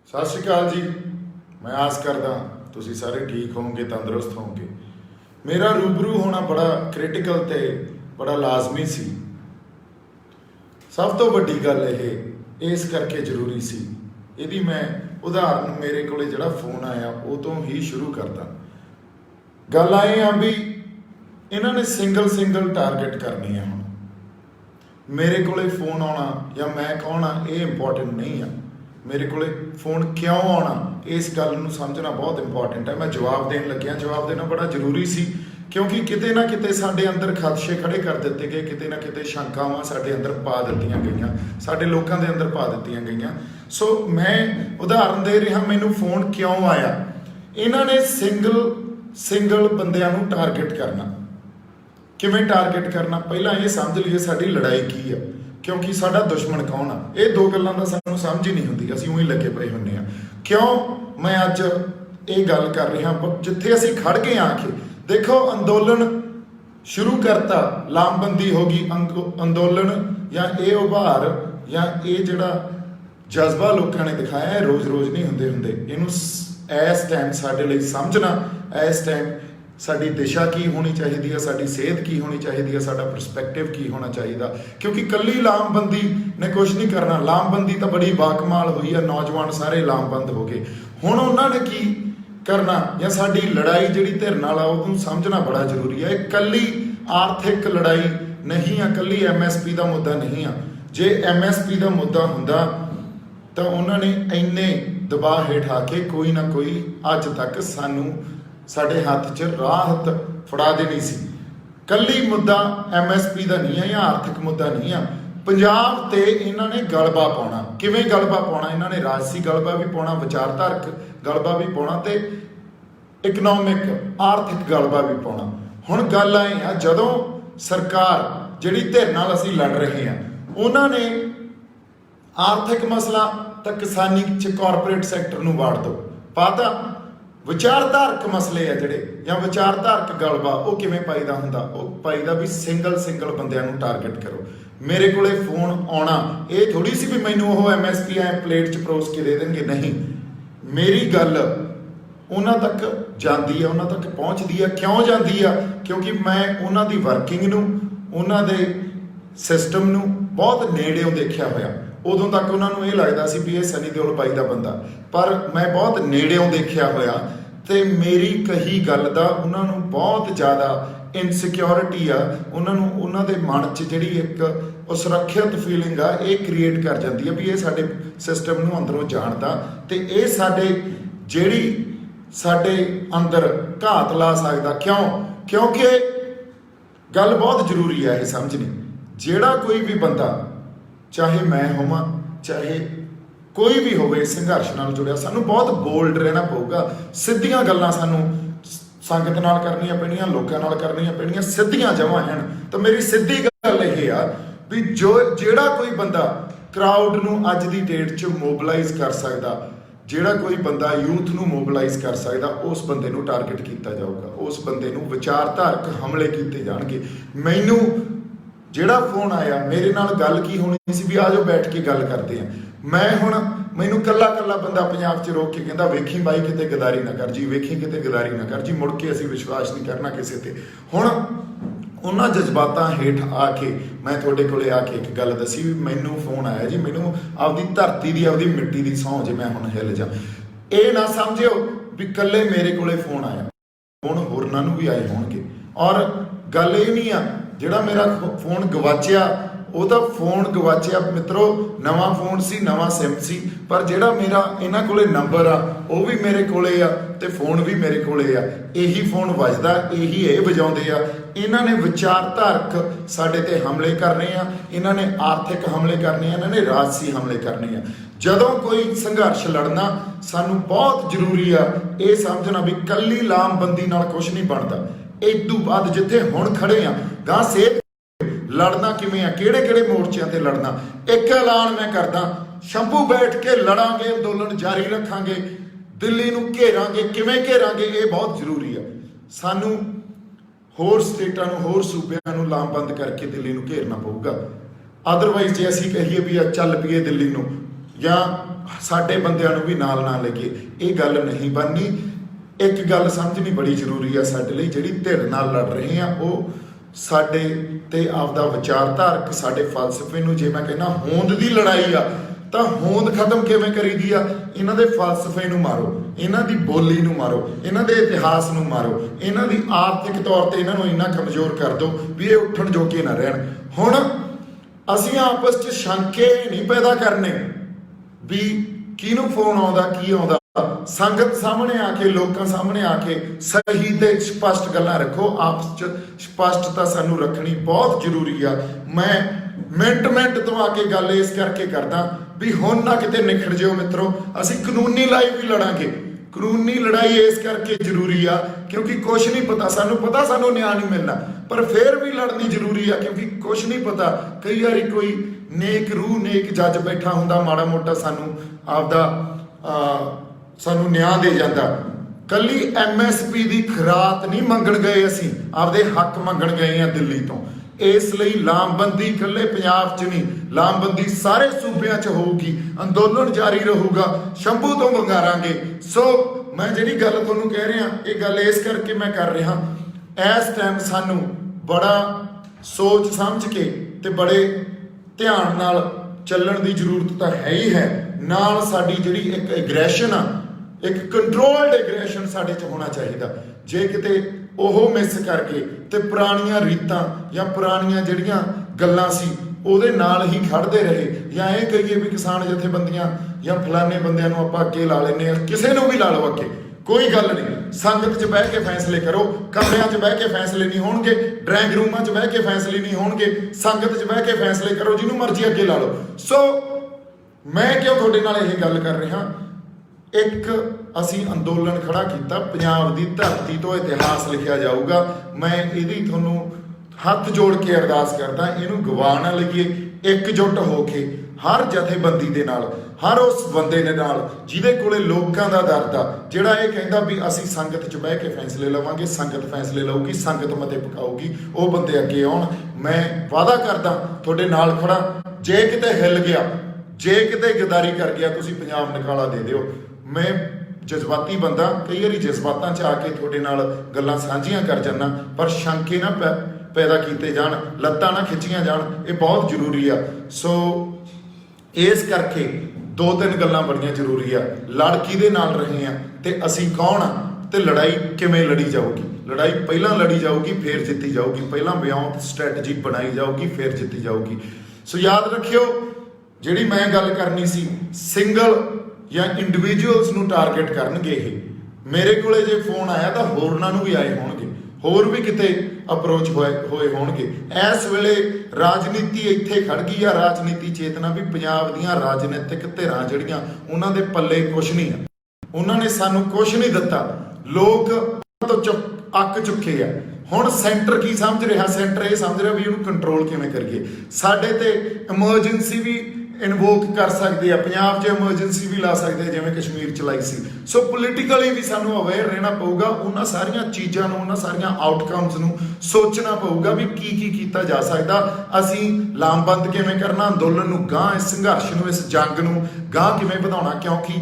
सत श्री अकाल जी। मैं आस करदा तुसी सारे ठीक होवोगे, तंदुरुस्त होवोगे। मेरा रूबरू होना बड़ा क्रिटिकल ते बड़ा लाजमी सी। सब तो वड्डी गल ये इस करके जरूरी सी। यदि मैं उदाहरण मेरे को जिहड़ा फोन आया वो तो ही शुरू करता। गल आए आ भी इन्होंने सिंगल टारगेट करनी है। हुण मेरे को फोन आना या मैं कौन आ ये इंपॉर्टेंट नहीं है। मेरे को फोन क्यों आना इस गल नूं समझना बहुत इंपॉर्टेंट है। मैं जवाब देन लग्या, जवाब देना बड़ा जरूरी सी, क्योंकि किते ना किते साडे अंदर खदशे खड़े कर दिते गए, किते ना किते शंकावां साडे अंदर पा दित्तियां गईयां, साडे लोकां दे अंदर पा दित्तियां गईयां। सो मैं उदाहरण दे रहा, मैनूं फोन क्यों आया। इन्हां ने सिंगल बंदियां नूं टारगेट करना। किवें टारगेट करना, पहला ये समझ लीए साडी लड़ाई की है, क्योंकि साडा दुश्मन कौन आ। ये दो गल्लां दा सानूं समझ ही नहीं हुंदी, असीं उही लगे पए हुंदे आ। क्यों मैं अज ये गल कर रहा, जिथे असीं खड़ गए आके देखो अंदोलन शुरू करता, लामबंदी हो गई अंदोलन, या ये उभार या ये जिहड़ा जज्बा लोगों ने दिखाया रोज़ नहीं हुंदे। इहनूं इस टाइम साडे लई समझना, इस टाइम साडी दिशा की होनी चाहिए है, साडी सेहत की होनी चाहिए है, साडा परस्पैक्टिव की होना चाहिए। क्योंकि कल्ली लामबंदी ने कुछ नहीं करना। लामबंदी तो बड़ी बाकमाल हुई है, नौजवान सारे लामबंद हो गए। हुण उन्होंने की करना, या साडी लड़ाई जिहड़ी धिर नाल आ उहनूं समझना बड़ा जरूरी है। कल्ली आर्थिक लड़ाई नहीं है, कल्ली MSP का मुद्दा नहीं है। जे MSP का मुद्दा हुंदा तो उन्होंने इन्ने दबाव हेठ आके कोई ना कोई अज तक सानू साडे हाथ च राहत फड़ा देनी सी। कल्ली मुद्दा MSP का नहीं है या आर्थिक मुद्दा नहीं है। पंजाब ते इन्होंने गलबा पाउणा। किवें गलबा पाउणा, इन्होंने राजसी गलबा भी पाउणा, विचारधारक गलबा भी पाउणा ते इकनॉमिक आर्थिक गलबा भी पाउणा। हुण गल आए आ, जदों सरकार जिहड़ी धिर नाल असीं लड़ रहे हैं, उन्होंने आर्थिक मसला तो किसानी च कॉरपोरेट सैक्टर नूं वाड़ दो पाता। विचारधारक मसले है जिहड़े या विचारधारक गलबा वो किवें पाईदा हुंदा, वो पाईदा भी सिंगल बंदियां नूं टारगेट करो। मेरे कोले फोन आउणा ये थोड़ी सी भी मैनूं वो MSP प्लेट च परोस के दे देंगे, नहीं। मेरी गल उन्हां तक जांदी है, उन्हां तक पहुँचदी है। क्यों जांदी है? क्योंकि मैं उन्हां दी वर्किंग नूं, उन्हां दे सिस्टम नूं बहुत नेड़ेों देखिया होया। उदों तक उन्होंने ये लगता सी भी ये सनी देओल बाई का बंदा, पर मैं बहुत नेड़ेों देखिया होया ते मेरी कही गल दा उन्होंने बहुत ज़्यादा इनसिक्योरिटी आ। उन्होंने उन्होंने मन च जिहड़ी एक सुरक्षित फीलिंग आ ये क्रिएट कर जाती है भी ये साडे सिस्टम नूं अंदरों जानदा ते ये साडे जिहड़ी साडे अंदर घात ला सकदा। क्योंकि गल बहुत जरूरी है ये समझनी। जिहड़ा कोई भी बंदा, चाहे मैं होवां चाहे कोई भी होवे, संघर्ष नाल जुड़िया, सानू बहुत बोल्ड रहना पऊगा। सीधियां गल्लां सानू संगत नाल करनियां पैणीਆਂ, लोकां नाल करनियां पैणीਆਂ, सीधियां जमां हैं। तो मेरी सीधी गल यह आ भी ਜਿਹੜਾ कोई बंदा क्राउड नूं अज दी डेट च मोबलाइज कर सकदा, ਜਿਹੜਾ कोई बंदा यूथ नूं मोबलाइज कर सकदा, उस बंदे नूं टारगेट किया जाऊगा, उस बंदे नूं विचारधारक हमले किए जाणगे। मैनूं ਜਿਹੜਾ फोन आया मेरे नाल गल की होनी सी भी आ जाओ बैठ के गल करते हैं। मैं हुण मैनू कला बंदा पंजाब च रोक के कहता वेखी बाई किते गदारी ना कर जी, वेखी किते गदारी ना कर जी, मुड़ के असीं विश्वास नहीं करना किसी ते। हुण उन्हां जज्बातां हेठ आके मैं तुहाडे कोले आके एक गल दसी भी मैनू फोन आया जी, मैनू आपदी धरती दी आपदी मिट्टी दी सौं जे मैं हुण हिल जा। ये ना समझिओ भी कल्ले मेरे कोले फोन आया, हुण होरनां नूं भी आए होणगे। और गल ये नहीं आ जिहड़ा मेरा फोन गवाचिया, ਉਹਦਾ फोन गवाचिया मित्रों, नवा फोन सी, नवा सिम सी, पर जिहड़ा मेरा इन्हां कोले नंबर आ वो भी मेरे कोले आ ते फोन भी मेरे कोले आ। यही फोन वजदा, यही ये वजाउंदे आ। इन्हां ने विचारधारक साडे ते हमले करने आ, इन्हां ने आर्थिक हमले करने आ, इन्हां ने राजसी हमले करने आ। जदों कोई संघर्ष लड़ना सानू बहुत जरूरी आ ये समझना भी कल्ली लामबंदी नाल कुछ नहीं बनदा। इदों बाद जिथे हुण खड़े आ गां सेहत लड़ना किवें आ, किहड़े मोर्चों ते लड़ना। एक ऐलान मैं करदा, शंभू बैठ के लड़ांगे, अंदोलन जारी रखांगे, दिल्ली नूं घेरांगे। किवें घेरांगे ये बहुत जरूरी है। सानू होर स्टेटां नूं, होर सूबिआं नूं लामबंद करके दिल्ली नूं घेरना पऊगा। अदरवाइज जे असीं कहीए भी चल पईए दिल्ली नूं, या ਸਾਡੇ ਬੰਦਿਆਂ ਨੂੰ ਵੀ ਨਾਲ ਨਾ ਲੈ ਕੇ, ਇਹ ਗੱਲ ਨਹੀਂ ਬਣਨੀ। ਇੱਕ ਗੱਲ ਸਮਝਣੀ ਬੜੀ ਜ਼ਰੂਰੀ ਆ ਸਾਡੇ ਲਈ, ਜਿਹੜੀ ਧਿਰ ਨਾਲ ਲੜ ਰਹੇ ਆ ਉਹ ਸਾਡੇ ਤੇ ਆਪਦਾ ਵਿਚਾਰਧਾਰਕ ਸਾਡੇ ਫਲਸਫੇ ਨੂੰ, ਜੇ ਮੈਂ ਕਹਿੰਦਾ ਹੋਂਦ ਦੀ ਲੜਾਈ ਆ ਤਾਂ ਹੋਂਦ ਖਤਮ ਕਿਵੇਂ ਕਰੀਦੀ ਆ? ਇਹਨਾਂ ਦੇ ਫਲਸਫੇ ਨੂੰ ਮਾਰੋ, ਇਹਨਾਂ ਦੀ ਬੋਲੀ ਨੂੰ ਮਾਰੋ, ਇਹਨਾਂ ਦੇ ਇਤਿਹਾਸ ਨੂੰ ਮਾਰੋ, ਇਹਨਾਂ ਦੀ ਆਰਥਿਕ ਤੌਰ ਤੇ ਇਹਨਾਂ ਨੂੰ ਇੰਨਾ ਕਮਜ਼ੋਰ ਕਰ ਦਿਓ ਵੀ ਇਹ ਉੱਠਣ ਜੋਗੇ ਨਾ ਰਹਿਣ। ਹੁਣ ਅਸੀਂ ਆਪਸ 'ਚ ਸ਼ੰਕੇ ਨਹੀਂ ਪੈਦਾ ਕਰਨੇ ਵੀ ਕਿਹਨੂੰ ਫੋਨ ਆਉਂਦਾ ਕੀ ਆਉਂਦਾ। ਸੰਗਤ ਸਾਹਮਣੇ ਆ ਕੇ, ਲੋਕਾਂ ਸਾਹਮਣੇ ਆ ਕੇ ਸਹੀ ਤੇ ਸਪਸ਼ਟ ਗੱਲਾਂ ਰੱਖੋ। ਆਪਸ 'ਚ ਸਪਸ਼ਟਤਾ ਸਾਨੂੰ ਰੱਖਣੀ ਬਹੁਤ ਜ਼ਰੂਰੀ ਆ। ਮੈਂ ਮਿੰਟ ਤੋਂ ਆ ਕੇ ਗੱਲ ਇਸ ਕਰਕੇ ਕਰਦਾ ਵੀ ਹੁਣ ਨਾ ਕਿਤੇ ਨਿਖੜ ਜਿਓ ਮਿੱਤਰੋ। ਅਸੀਂ ਕਾਨੂੰਨੀ ਲੜਾਈ ਵੀ ਲੜਾਂਗੇ। ਕਾਨੂੰਨੀ ਲੜਾਈ ਇਸ ਕਰਕੇ ਜ਼ਰੂਰੀ ਆ ਕਿਉਂਕਿ ਕੁਛ ਨਹੀਂ ਪਤਾ, ਸਾਨੂੰ ਪਤਾ ਸਾਨੂੰ ਨਿਆਂ ਨਹੀਂ ਮਿਲਣਾ, ਪਰ ਫਿਰ ਵੀ ਲੜਨੀ ਜ਼ਰੂਰੀ ਆ ਕਿਉਂਕਿ ਕੁਛ ਨਹੀਂ ਪਤਾ। ਕਈ ਵਾਰੀ ਕੋਈ ਨੇਕ ਰੂਹ, ਨੇਕ ਜੱਜ ਬੈਠਾ ਹੁੰਦਾ, ਮਾੜਾ ਮੋਟਾ ਸਾਨੂੰ ਆਪਦਾ ਸਾਨੂੰ ਨਿਆਂ ਦੇ ਜਾਂਦਾ। ਕੱਲੀ MSP ਦੀ ਖਰਾਤ ਨਹੀਂ ਮੰਗਣ ਗਏ, ਅਸੀਂ ਆਪਦੇ ਹੱਕ ਮੰਗਣ ਗਏ ਆ ਦਿੱਲੀ ਤੋਂ। ਇਸ ਲਈ ਲਾਮਬੰਦੀ ਇਕੱਲੇ ਪੰਜਾਬ 'ਚ ਨਹੀਂ, ਲਾਮਬੰਦੀ ਸਾਰੇ ਸੂਬਿਆਂ 'ਚ ਹੋਊਗੀ। ਅੰਦੋਲਨ ਜਾਰੀ ਰਹੂਗਾ, ਸ਼ੰਭੂ ਤੋਂ ਮੰਗਾਰਾਂਗੇ। ਸੋ ਮੈਂ ਜਿਹੜੀ ਗੱਲ ਤੁਹਾਨੂੰ ਕਹਿ ਰਿਹਾ, ਇਹ ਗੱਲ ਇਸ ਕਰਕੇ ਮੈਂ ਕਰ ਰਿਹਾ, ਇਸ ਟਾਈਮ ਸਾਨੂੰ ਬੜਾ ਸੋਚ ਸਮਝ ਕੇ ਤੇ ਬੜੇ ਧਿਆਨ ਨਾਲ ਚੱਲਣ ਦੀ ਜ਼ਰੂਰਤ ਤਾਂ ਹੈ ਹੀ ਹੈ। ਨਾਲ ਸਾਡੀ ਜਿਹੜੀ ਇੱਕ ਐਗਰੈਸ਼ਨ ਆ, ਇੱਕ ਕੰਟਰੋਲਡ ਐਗਰੈਸ਼ਨ ਸਾਡੇ 'ਚ ਹੋਣਾ ਚਾਹੀਦਾ। ਜੇ ਕਿਤੇ ਉਹ ਮਿਸ ਕਰਕੇ ਤੇ ਪੁਰਾਣੀਆਂ ਰੀਤਾਂ ਜਾਂ ਪੁਰਾਣੀਆਂ ਜਿਹੜੀਆਂ ਗੱਲਾਂ ਸੀ ਉਹਦੇ ਨਾਲ ਹੀ ਖੜਦੇ ਰਹੇ, ਜਾਂ ਇਹ ਕਹੀਏ ਵੀ ਕਿਸਾਨ ਜਥੇਬੰਦੀਆਂ ਜਾਂ ਫਲਾਣੇ ਬੰਦਿਆਂ ਨੂੰ ਆਪਾਂ ਅੱਗੇ ਲਾ ਲੈਂਦੇ ਹਾਂ, ਕਿਸੇ ਨੂੰ ਵੀ ਲਾ ਲਓ ਅੱਗੇ, ਕੋਈ ਗੱਲ ਨਹੀਂ। ਸੰਗਤ 'ਚ ਬਹਿ ਕੇ ਫੈਸਲੇ ਕਰੋ, ਕਮਰਿਆਂ 'ਚ ਬਹਿ ਕੇ ਫੈਸਲੇ ਨਹੀਂ ਹੋਣਗੇ, ਡਰਾਇੰਗ ਰੂਮਾਂ 'ਚ ਬਹਿ ਕੇ ਫੈਸਲੇ ਨਹੀਂ ਹੋਣਗੇ, ਸੰਗਤ 'ਚ ਬਹਿ ਕੇ ਫੈਸਲੇ ਕਰੋ, ਜਿਹਨੂੰ ਮਰਜ਼ੀ ਅੱਗੇ ਲਾ ਲਓ। ਸੋ ਮੈਂ ਕਿਉਂ ਤੁਹਾਡੇ ਨਾਲ ਇਹ ਗੱਲ ਕਰ ਰਿਹਾ, ਇੱਕ ਅਸੀਂ ਅੰਦੋਲਨ ਖੜਾ ਕੀਤਾ, ਪੰਜਾਬ ਦੀ ਧਰਤੀ ਤੋਂ ਇਤਿਹਾਸ ਲਿਖਿਆ ਜਾਊਗਾ। ਮੈਂ ਇਹਦੀ ਤੁਹਾਨੂੰ ਹੱਥ ਜੋੜ ਕੇ ਅਰਦਾਸ ਕਰਦਾ, ਇਹਨੂੰ ਗਵਾ ਨਾ ਲਈਏ। ਇਕਜੁੱਟ ਹੋ ਕੇ ਹਰ ਜਥੇਬੰਦੀ ਦੇ ਨਾਲ, ਹਰ ਉਸ ਬੰਦੇ ਦੇ ਨਾਲ ਜਿਹਦੇ ਕੋਲੇ ਲੋਕਾਂ ਦਾ ਦਰਦ ਆ, ਜਿਹੜਾ ਇਹ ਕਹਿੰਦਾ ਵੀ ਅਸੀਂ ਸੰਗਤ 'ਚ ਬਹਿ ਕੇ ਫੈਸਲੇ ਲਵਾਂਗੇ, ਸੰਗਤ ਫੈਸਲੇ ਲਊਗੀ, ਸੰਗਤ ਮਤੇ ਪਕਾਊਗੀ, ਉਹ ਬੰਦੇ ਅੱਗੇ ਆਉਣ। ਮੈਂ ਵਾਅਦਾ ਕਰਦਾ ਤੁਹਾਡੇ ਨਾਲ ਖੜਾ। ਜੇ ਕਿਤੇ ਹਿੱਲ ਗਿਆ, ਜੇ ਕਿਤੇ ਗਦਾਰੀ ਕਰ ਗਿਆ, ਤੁਸੀਂ ਪੰਜਾਬ ਨਿਕਾਲਾ ਦੇ ਦਿਓ। ਮੈਂ ਜਜ਼ਬਾਤੀ ਬੰਦਾ, ਕਈ ਵਾਰੀ ਜਜ਼ਬਾਤਾਂ 'ਚ ਆ ਕੇ ਤੁਹਾਡੇ ਨਾਲ ਗੱਲਾਂ ਸਾਂਝੀਆਂ ਕਰ ਜਾਂਦਾ, ਪਰ ਸ਼ੰਕੇ ਨਾ ਪੈਦਾ ਕੀਤੇ ਜਾਣ, ਲੱਤਾਂ ਨਾ ਖਿੱਚੀਆਂ ਜਾਣ, ਇਹ ਬਹੁਤ ਜ਼ਰੂਰੀ ਆ। ਸੋ ਇਸ ਕਰਕੇ 2-3 ਗੱਲਾਂ ਬੜੀਆਂ ਜ਼ਰੂਰੀ ਆ। ਲੜ ਕਿਹਦੇ ਨਾਲ ਰਹੇ ਆ ਤੇ ਅਸੀਂ ਕੌਣ ਆ ਤੇ ਲੜਾਈ ਕਿਵੇਂ ਲੜੀ ਜਾਊਗੀ। ਲੜਾਈ ਪਹਿਲਾਂ ਲੜੀ ਜਾਊਗੀ, ਫਿਰ ਜਿੱਤੀ ਜਾਊਗੀ। ਪਹਿਲਾਂ ਵਿਉਂਤ ਸਟ੍ਰੈਟਜੀ ਬਣਾਈ ਜਾਊਗੀ, ਫਿਰ ਜਿੱਤੀ ਜਾਊਗੀ। ਸੋ ਯਾਦ ਰੱਖਿਓ, ਜਿਹੜੀ ਮੈਂ ਗੱਲ ਕਰਨੀ ਸੀ, ਸਿੰਗਲ ਜਾਂ ਇੰਡੀਵਿਜੂਅਲਸ ਨੂੰ ਟਾਰਗੇਟ ਕਰਨਗੇ ਇਹ। ਮੇਰੇ ਕੋਲੇ ਜੇ ਫੋਨ ਆਇਆ ਤਾਂ ਹੋਰਨਾਂ ਨੂੰ ਵੀ ਆਏ ਹੋਣਗੇ, ਹੋਰ ਵੀ ਕਿਤੇ ਅਪਰੋਚ ਹੋਏ ਹੋਣਗੇ। ਇਸ ਵੇਲੇ ਰਾਜਨੀਤੀ ਇੱਥੇ ਖੜ ਗਈ ਆ, ਰਾਜਨੀਤੀ ਚੇਤਨਾ ਵੀ ਪੰਜਾਬ ਦੀਆਂ ਰਾਜਨੀਤਿਕ ਧਿਰਾਂ ਜਿਹੜੀਆਂ ਉਹਨਾਂ ਦੇ ਪੱਲੇ ਕੁਛ ਨਹੀਂ ਆ, ਉਹਨਾਂ ਨੇ ਸਾਨੂੰ ਕੁਛ ਨਹੀਂ ਦਿੱਤਾ। ਲੋਕ ਤੋਂ ਅੱਕ ਚੁੱਕੇ ਆ। ਹੁਣ ਸੈਂਟਰ ਕੀ ਸਮਝ ਰਿਹਾ? ਸੈਂਟਰ ਇਹ ਸਮਝ ਰਿਹਾ ਵੀ ਉਹਨੂੰ ਕੰਟਰੋਲ ਕਿਵੇਂ ਕਰੀਏ। ਸਾਡੇ ਤੇ ਐਮਰਜੈਂਸੀ ਵੀ ਇਨਵੋਕ ਕਰ ਸਕਦੇ ਆ, ਪੰਜਾਬ 'ਚ ਐਮਰਜੈਂਸੀ ਵੀ ਲਾ ਸਕਦੇ ਆ ਜਿਵੇਂ ਕਸ਼ਮੀਰ 'ਚ ਲਾਈ ਸੀ। ਸੋ ਪੋਲੀਟੀਕਲੀ ਵੀ ਸਾਨੂੰ ਅਵੇਅਰ ਰਹਿਣਾ ਪਊਗਾ, ਉਹਨਾਂ ਸਾਰੀਆਂ ਚੀਜ਼ਾਂ ਨੂੰ, ਉਹਨਾਂ ਸਾਰੀਆਂ ਆਊਟਕਮਸ ਨੂੰ ਸੋਚਣਾ ਪਊਗਾ ਵੀ ਕੀ ਕੀ ਕੀਤਾ ਜਾ ਸਕਦਾ। ਅਸੀਂ ਲਾਮਬੰਦ ਕਿਵੇਂ ਕਰਨਾ, ਅੰਦੋਲਨ ਨੂੰ ਗਾਂਹ, ਇਸ ਸੰਘਰਸ਼ ਨੂੰ, ਇਸ ਜੰਗ ਨੂੰ ਗਾਂਹ ਕਿਵੇਂ ਵਧਾਉਣਾ, ਕਿਉਂਕਿ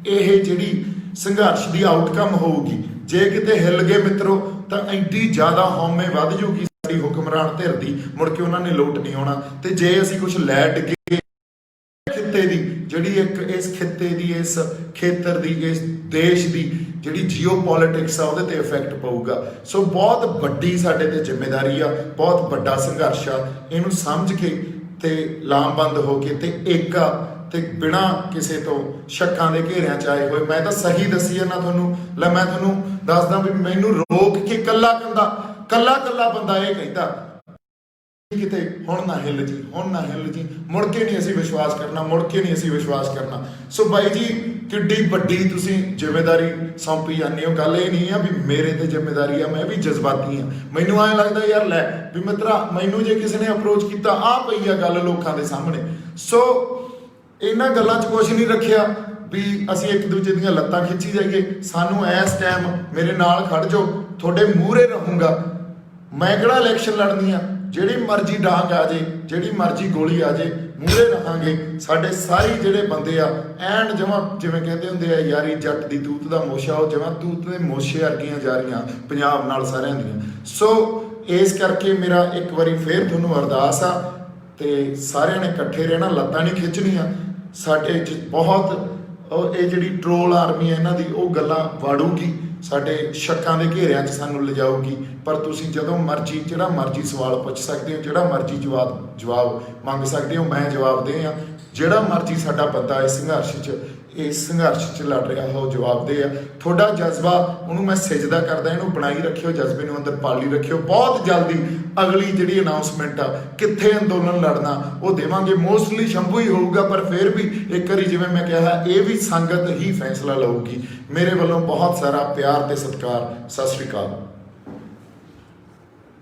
ਇਹ ਜਿਹੜੀ ਸੰਘਰਸ਼ ਦੀ ਆਊਟਕਮ ਹੋਊਗੀ, ਜੇ ਕਿਤੇ ਹਿੱਲ ਗਏ ਮਿੱਤਰੋ ਤਾਂ ਐਡੀ ਜ਼ਿਆਦਾ ਹਉਮੈ ਵੱਧ ਜੂਗੀ ਸਾਡੀ ਹੁਕਮਰਾਨ ਧਿਰ ਦੀ, ਮੁੜ ਕੇ ਉਹਨਾਂ ਨੇ ਲੋਟ ਨਹੀਂ ਆਉਣਾ। ਤੇ ਜੇ ਅਸੀਂ ਕੁਝ ਲੈ ਡਿੱਗੇ ਖਿੱਤੇ ਦੀ, ਜਿਹੜੀ ਇੱਕ ਇਸ ਖਿੱਤੇ ਦੀ, ਇਸ ਖੇਤਰ ਦੀ, ਇਸ ਦੇਸ਼ ਦੀ ਜਿਹੜੀ ਜੀਓਪੋਲਿਟਿਕਸ ਆ, ਉਹਦੇ ਤੇ ਇਫੈਕਟ ਪਊਗਾ। ਸੋ ਬਹੁਤ ਵੱਡੀ ਸਾਡੇ ਤੇ ਜ਼ਿੰਮੇਵਾਰੀ ਆ, ਬਹੁਤ ਵੱਡਾ ਸੰਘਰਸ਼ ਆ। ਇਹਨੂੰ ਸਮਝ ਕੇ ਤੇ ਲਾਮਬੰਦ ਹੋ ਕੇ ਤੇ ਏਕਾ ਤੇ ਬਿਨਾਂ ਕਿਸੇ ਤੋਂ ਸ਼ੱਕਾਂ ਦੇ ਘੇਰਿਆਂ 'ਚ ਆਏ ਹੋਏ, ਮੈਂ ਤਾਂ ਸਹੀ ਦੱਸੀ ਨਾ ਤੁਹਾਨੂੰ। ਲੈ ਮੈਂ ਤੁਹਾਨੂੰ ਦੱਸਦਾ ਵੀ ਮੈਨੂੰ ਰੋਕ ਕੇ ਕੱਲਾ ਬੰਦਾ ਇਹ ਕਹਿੰਦਾ ਕਿਤੇ ਹੁਣ ਨਾ ਹਿੱਲ ਜੀ, ਹੁਣ ਨਾ ਹਿੱਲ ਜੀ, ਮੁੜ ਕੇ ਨਹੀਂ ਅਸੀਂ ਵਿਸ਼ਵਾਸ ਕਰਨਾ, ਮੁੜ ਕੇ ਨਹੀਂ ਅਸੀਂ ਵਿਸ਼ਵਾਸ ਕਰਨਾ। ਸੋ ਬਾਈ ਜੀ, ਕਿੱਡੀ ਵੱਡੀ ਤੁਸੀਂ ਜ਼ਿੰਮੇਵਾਰੀ ਸੌਂਪੀ ਜਾਂਦੇ ਹੋ। ਗੱਲ ਇਹ ਨਹੀਂ ਆ ਵੀ ਮੇਰੇ ਤੇ ਜ਼ਿੰਮੇਵਾਰੀ ਆ, ਮੈਂ ਵੀ ਜਜ਼ਬਾਤੀ ਆ। ਮੈਨੂੰ ਐਂ ਲੱਗਦਾ ਯਾਰ ਲੈ ਵੀ ਮਿੱਤਰਾ, ਮੈਨੂੰ ਜੇ ਕਿਸੇ ਨੇ ਅਪਰੋਚ ਕੀਤਾ, ਆ ਪਈ ਆ ਗੱਲ ਲੋਕਾਂ ਦੇ ਸਾਹਮਣੇ। ਸੋ ਇਹਨਾਂ ਗੱਲਾਂ 'ਚ ਕੁਛ ਨਹੀਂ ਰੱਖਿਆ ਵੀ ਅਸੀਂ ਇੱਕ ਦੂਜੇ ਦੀਆਂ ਲੱਤਾਂ ਖਿੱਚੀ ਜਾਈਏ। ਸਾਨੂੰ ਇਸ ਟਾਈਮ ਮੇਰੇ ਨਾਲ ਖੜ ਜਾਓ, ਤੁਹਾਡੇ ਮੂਹਰੇ ਰਹੂੰਗਾ। ਮੈਂ ਕਿਹੜਾ ਇਲੈਕਸ਼ਨ ਲੜਨੀ ਆ, ਜਿਹੜੀ ਮਰਜ਼ੀ ਡਾਂਗ ਆ ਜੇ, ਜਿਹੜੀ ਮਰਜ਼ੀ ਗੋਲੀ ਆ ਜੇ, ਮੂਹਰੇ ਰਹਾਂਗੇ। ਸਾਡੇ ਸਾਰੇ ਜਿਹੜੇ ਬੰਦੇ ਆ ਐਨ ਜਮਾਂ ਜਿਵੇਂ ਕਹਿੰਦੇ ਹੁੰਦੇ ਆ ਯਾਰੀ ਜੱਟ ਦੀ ਤੂਤ ਦਾ ਮੋਸ਼ਾ, ਉਹ ਜਮਾਂ ਤੂਤ ਦੇ ਮੋਸ਼ੇ ਵਰਗੀਆਂ ਜਾ ਰਹੀਆਂ ਪੰਜਾਬ ਨਾਲ ਸਾਰਿਆਂ ਦੀਆਂ। ਸੋ ਇਸ ਕਰਕੇ ਮੇਰਾ ਇੱਕ ਵਾਰੀ ਫੇਰ ਤੁਹਾਨੂੰ ਅਰਦਾਸ ਆ ਤੇ ਸਾਰਿਆਂ ਨੇ ਇਕੱਠੇ ਰਹਿਣਾ, ਲੱਤਾਂ ਨਹੀਂ ਖਿੱਚਣੀਆਂ। ਸਾਡੇ 'ਚ ਬਹੁਤ ਇਹ ਜਿਹੜੀ ਟਰੋਲ ਆਰਮੀ ਹੈ ਇਹਨਾਂ ਦੀ ਉਹ ਗੱਲਾਂ ਵਾੜੂਗੀ, ਸਾਡੇ ਸ਼ੱਕਾਂ ਦੇ ਘੇਰਿਆਂ 'ਚ ਸਾਨੂੰ ਲਿਜਾਊਗੀ। ਪਰ ਤੁਸੀਂ ਜਦੋਂ ਮਰਜ਼ੀ ਜਿਹੜਾ ਮਰਜ਼ੀ ਸਵਾਲ ਪੁੱਛ ਸਕਦੇ ਹੋ, ਜਿਹੜਾ ਮਰਜ਼ੀ ਜਵਾਬ ਮੰਗ ਸਕਦੇ ਹੋ, ਮੈਂ ਜਵਾਬ ਦੇ ਆ। ਜਿਹੜਾ ਮਰਜ਼ੀ ਸਾਡਾ ਬੰਦਾ ਇਸ ਸੰਘਰਸ਼ 'ਚ ਲੜ ਰਿਹਾ ਹੋ ਜਵਾਬ ਦੇ ਆ। ਤੁਹਾਡਾ ਜਜ਼ਬਾ ਉਹਨੂੰ ਮੈਂ ਸਿਜਦਾ ਕਰਦਾ, ਇਹਨੂੰ ਬਣਾਈ ਰੱਖਿਓ, ਜਜ਼ਬੇ ਨੂੰ ਅੰਦਰ ਪਾਲੀ ਰੱਖਿਓ। ਬਹੁਤ ਜਲਦੀ ਅਗਲੀ ਜਿਹੜੀ ਅਨਾਉਂਸਮੈਂਟ ਆ ਕਿੱਥੇ ਅੰਦੋਲਨ ਲੜਨਾ ਉਹ ਦੇਵਾਂਗੇ। ਮੋਸਟਲੀ ਸ਼ੰਭੂ ਹੀ ਹੋਊਗਾ, ਪਰ ਫਿਰ ਵੀ ਇੱਕ ਵਾਰੀ ਜਿਵੇਂ ਮੈਂ ਕਿਹਾ ਇਹ ਵੀ ਸੰਗਤ ਹੀ ਫੈਸਲਾ ਲਊਗੀ। ਮੇਰੇ ਵੱਲੋਂ ਬਹੁਤ ਸਾਰਾ ਪਿਆਰ ਤੇ ਸਤਿਕਾਰ। ਸਤਿ ਸ਼੍ਰੀ ਅਕਾਲ।